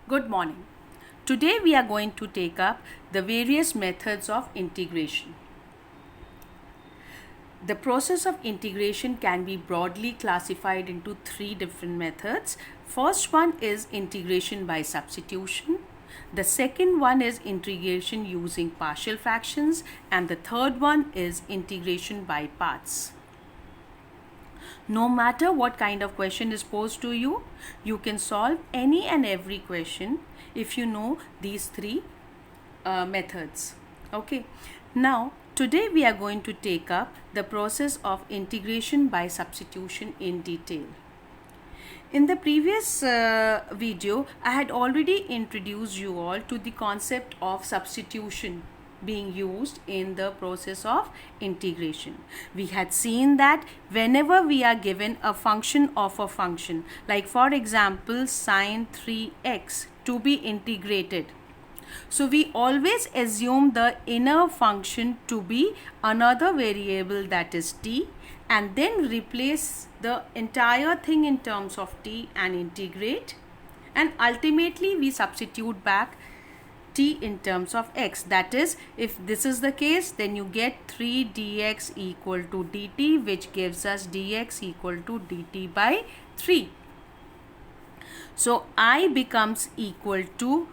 Good morning. Today we are going to take up the various methods of integration. The process of integration can be broadly classified into three different methods. First one is integration by substitution. The second one is integration using partial fractions, and the third one is integration by parts. No matter what kind of question is posed to you, you can solve any and every question if you know these three methods. Okay. Now, today we are going to take up the process of integration by substitution in detail. In the previous video, I had already introduced you all to the concept of substitution being used in the process of integration. We had seen that whenever we are given a function of a function, like for example sine 3x to be integrated, so we always assume the inner function to be another variable, that is t, and then replace the entire thing in terms of t and integrate, and ultimately we substitute back t in terms of x. That is, if this is the case, then you get 3 dx equal to dt, which gives us dx equal to dt by 3. So I becomes equal to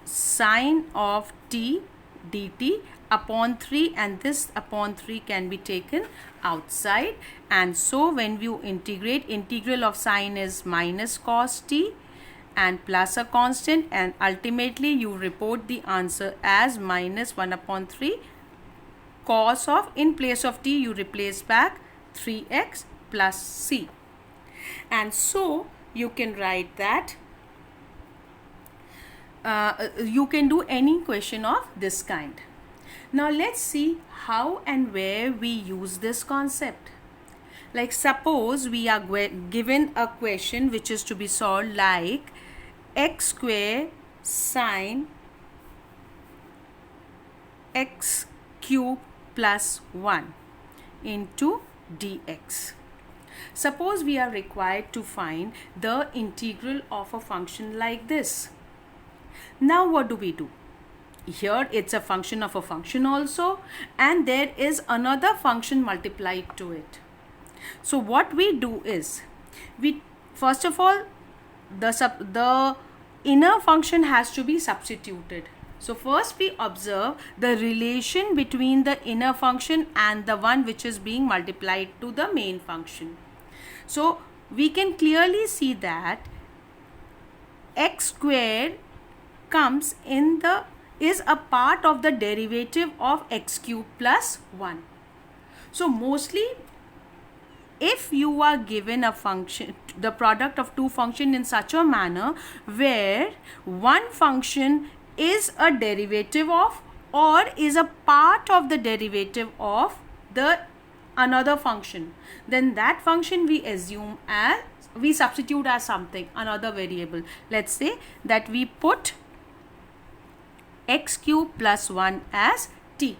sine of t dt upon 3, and this upon 3 can be taken outside, and so when you integrate, integral of sine is minus cos t and plus a constant, and ultimately you report the answer as minus 1 upon 3 cos of, in place of t you replace back 3x plus c, and so you can write that you can do any question of this kind. Now let's see how and where we use this concept. Like suppose we are given a question which is to be solved like x square sine x cube plus 1 into dx. Suppose we are required to find the integral of a function like this. Now what do? Here it's a function of a function also, and there is another function multiplied to it. So what we do is, we first of all, the inner function has to be substituted. So first we observe the relation between the inner function and the one which is being multiplied to the main function. So we can clearly see that x squared comes in the is a part of the derivative of x cube plus 1. So mostly if you are given a function, the product of two functions in such a manner where one function is a derivative of or is a part of the derivative of the another function, then that function we assume as, we substitute as something, another variable. Let's say that we put x cube plus 1 as t.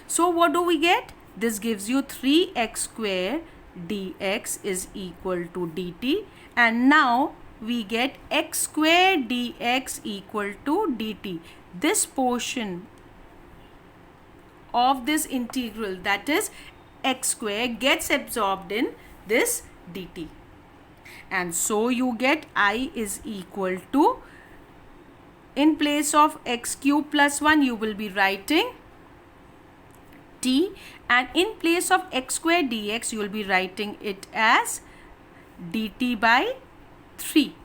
So what do we get? This gives you 3x square dx is equal to dt, and now we get x square dx equal to dt. This portion of this integral, that is x square, gets absorbed in this dt, and so you get I is equal to, in place of x cube plus 1 you will be writing t, and in place of x square dx you will be writing it as dt by 3,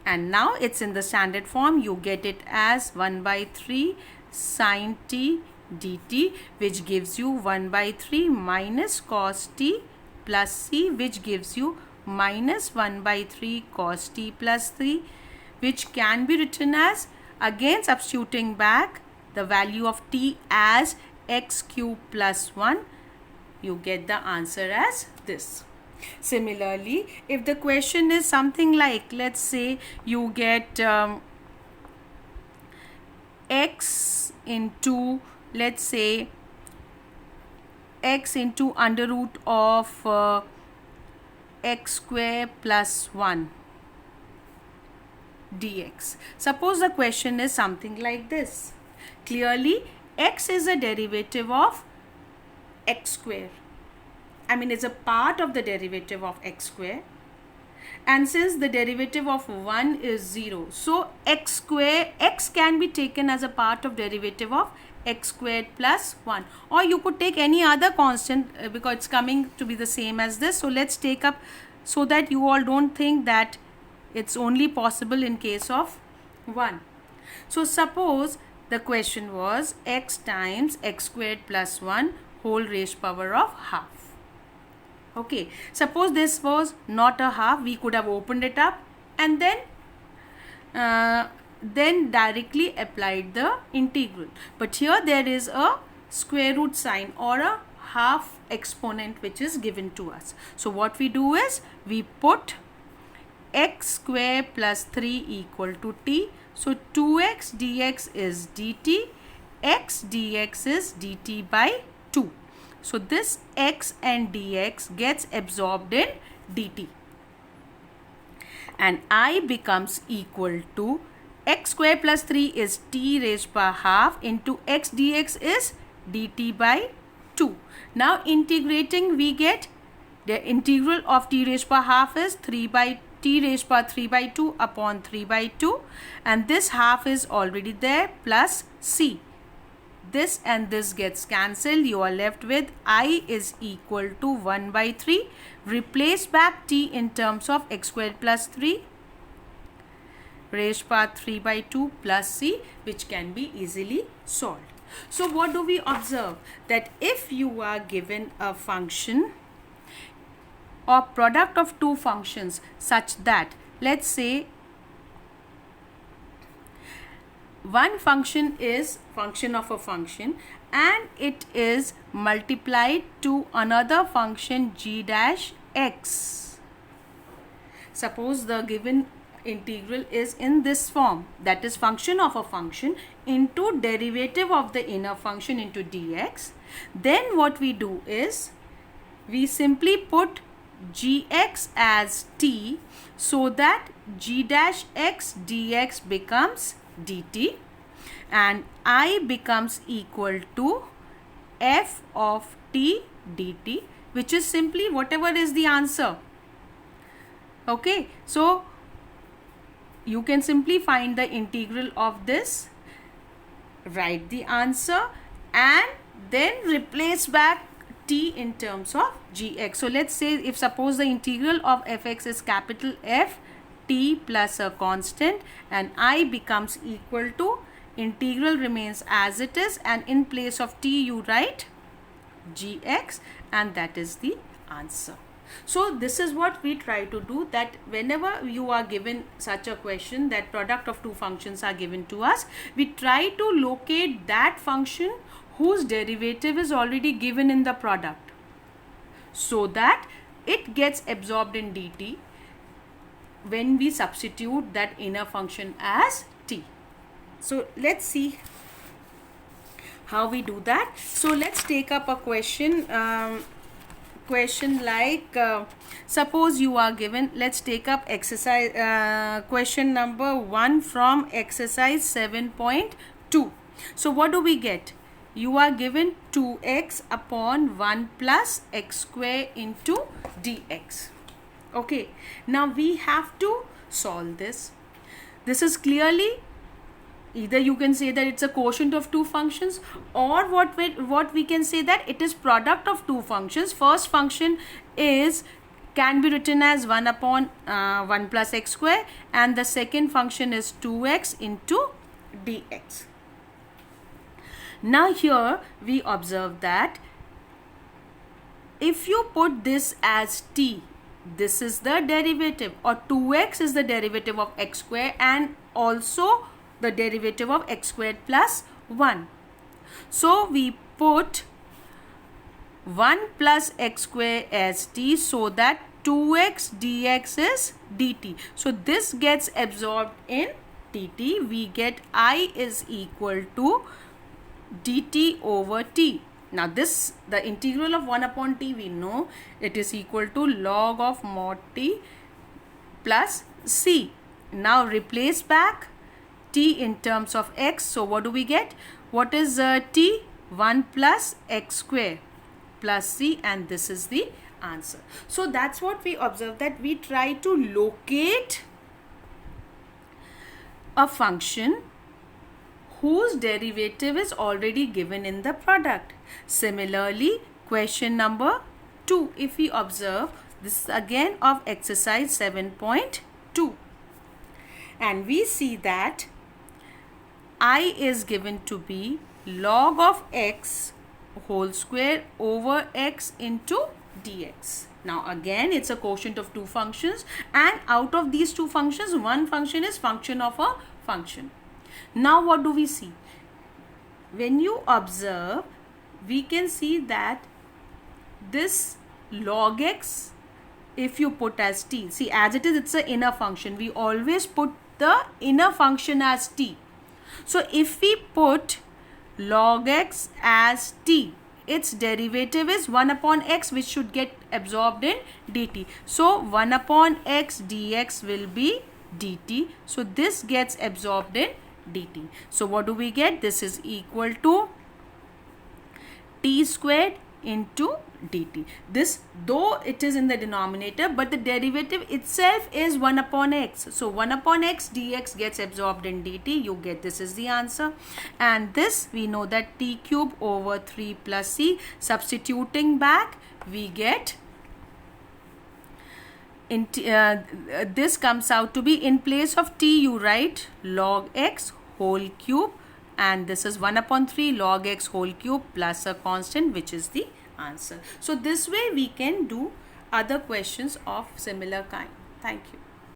and now it's in the standard form. You get it as 1 by 3 sine t dt, which gives you 1 by 3 minus cos t plus c, which gives you minus 1 by 3 cos t plus 3, which can be written as, again substituting back the value of t as x cube plus 1, you get the answer as this. Similarly, if the question is something like, let's say you get x into, let's say x into under root of x square plus 1 dx. Suppose the question is something like this. Clearly, x is a derivative of x square. I mean, it's a part of the derivative of x square. And since the derivative of 1 is 0, so x can be taken as a part of derivative of x squared plus 1. Or you could take any other constant because it's coming to be the same as this. So let's take up, so that you all don't think that it's only possible in case of 1. So suppose the question was x times x squared plus 1 whole raised power of half. Okay, suppose this was not a half, we could have opened it up and then directly applied the integral. But here there is a square root sign or a half exponent which is given to us. So what we do is we put x square plus 3 equal to t. So 2x dx is dt, x dx is dt by 2. So this x and dx gets absorbed in dt. And I becomes equal to x square plus 3 is t raised by half into x dx is dt by 2. Now integrating, we get the integral of t raised by half is 3 by t raised by 3 by 2 upon 3 by 2. And this half is already there plus c. This and this gets cancelled. You are left with I is equal to 1 by 3. Replace back t in terms of x squared plus 3 raised by 3 by 2 plus c, which can be easily solved. So what do we observe? That if you are given a function or product of two functions such that, let's say, one function is function of a function and it is multiplied to another function g dash x. Suppose the given integral is in this form, that is function of a function into derivative of the inner function into dx. Then what we do is we simply put gx as t so that g dash x dx becomes dt and I becomes equal to f of t dt, which is simply whatever is the answer. Okay, so you can simply find the integral of this, write the answer and then replace back t in terms of gx. So let's say if suppose the integral of fx is capital F t plus a constant and I becomes equal to, integral remains as it is and in place of t you write gx and that is the answer. So this is what we try to do, that whenever you are given such a question that product of two functions are given to us, we try to locate that function whose derivative is already given in the product so that it gets absorbed in dt when we substitute that inner function as t. So let's see how we do that. So let's take up a question like suppose you are given, let's take up exercise question number 1 from exercise 7.2. So what do we get? You are given 2x upon 1 plus x square into dx. Okay, now we have to solve this. This is clearly, either you can say that it's a quotient of two functions, or what we can say that it is product of two functions. First function can be written as 1 upon 1 plus x square and the second function is 2x into dx. Now here we observe that if you put this as t, this is the derivative, or 2x is the derivative of x square and also the derivative of x squared plus 1. So we put 1 plus x square as t so that 2x dx is dt. So this gets absorbed in dt. We get I is equal to dt over t. Now this, the integral of 1 upon t, we know it is equal to log of mod t plus c. Now replace back t in terms of x. So what do we get? What is t? 1 plus x square plus c, and this is the answer. So that's what we observe, that we try to locate a function whose derivative is already given in the product. Similarly, question number 2, if we observe, this is again of exercise 7.2, and we see that I is given to be log of x whole square over x into dx. Now again, it's a quotient of two functions, and out of these two functions, one function is function of a function. Now what do we see? When you observe, we can see that this log x, if you put as t, see, as it is, it's an inner function. We always put the inner function as t. So if we put log x as t, its derivative is 1 upon x, which should get absorbed in dt. So 1 upon x dx will be dt. So this gets absorbed in dt. So what do we get? This is equal to t squared into dt. This, though it is in the denominator, but the derivative itself is 1 upon x. So 1 upon x dx gets absorbed in dt. You get this is the answer. And this, we know that t cube over 3 plus c. Substituting back, we get this comes out to be, in place of t you write log x whole cube, and this is 1 upon 3 log x whole cube plus a constant, which is the answer. So this way we can do other questions of similar kind. Thank you.